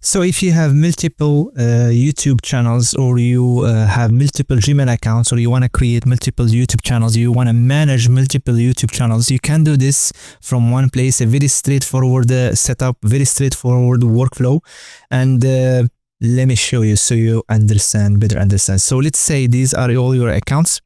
So if you have multiple YouTube channels, or you have multiple Gmail accounts, or you want to create multiple YouTube channels, you want to manage multiple YouTube channels, you can do this from one place. A very straightforward setup, very straightforward workflow. And let me show you so you better understand. So let's say these are all your accounts.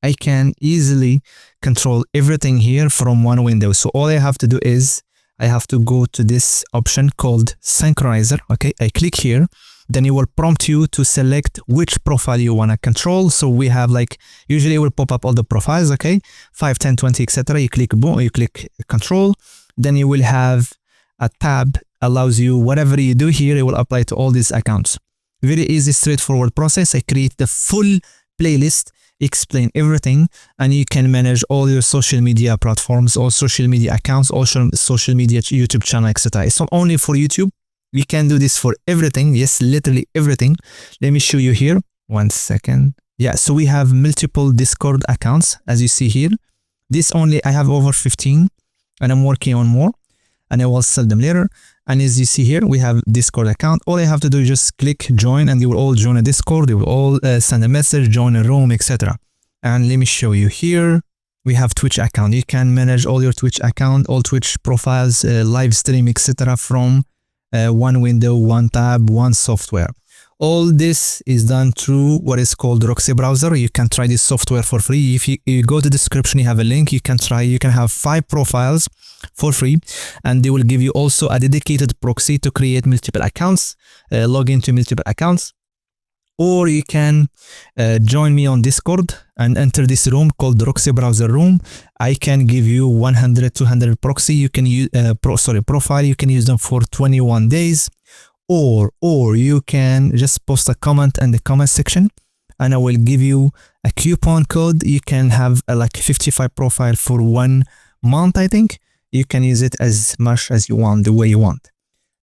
I can easily control everything here from one window. So all I have to do is I have to go to this option called Synchronizer. Okay, I click here, then it will prompt you to select which profile you want to control. So we have, like, usually it will pop up all the profiles, okay, 5, 10, 20, etc. You click boom, you click control, then you will have a tab allows you whatever you do here, it will apply to all these accounts. Very easy, straightforward process. I create the full playlist, explain everything, and you can manage all your social media platforms, all social media accounts, all social media YouTube channel, etc. It's not only for YouTube. We can do this for everything. Yes, literally everything. Let me show you here. 1 second. Yeah, so we have multiple Discord accounts, as you see here. This only, I have over 15, and I'm working on more, and I will sell them later. And as you see here, we have Discord account. All I have to do is just click join, and they will all join a Discord. They will all send a message, join a room, etc. And let me show you here. We have Twitch account. You can manage all your Twitch account, all Twitch profiles, live stream, etc. from one window, one tab, one software. All this is done through what is called Roxy Browser. You can try this software for free. If you go to the description, you have a link. You can try. You can have 5 profiles for free, and they will give you also a dedicated proxy to create multiple accounts, log into multiple accounts. Or you can join me on Discord and enter this room called the Roxy Browser room. I can give you 100, 200 proxy. You can use profile. You can use them for 21 days. Or you can just post a comment in the comment section, and I will give you a coupon code. You can have like 55 profile for 1 month, I think. You can use it as much as you want, the way you want.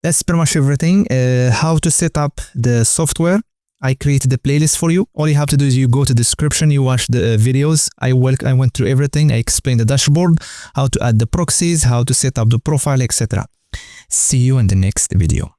That's pretty much everything. How to set up the software. I created the playlist for you. All you have to do is you go to the description, you watch the videos. I went through everything. I explained the dashboard, how to add the proxies, how to set up the profile, etc. See you in the next video.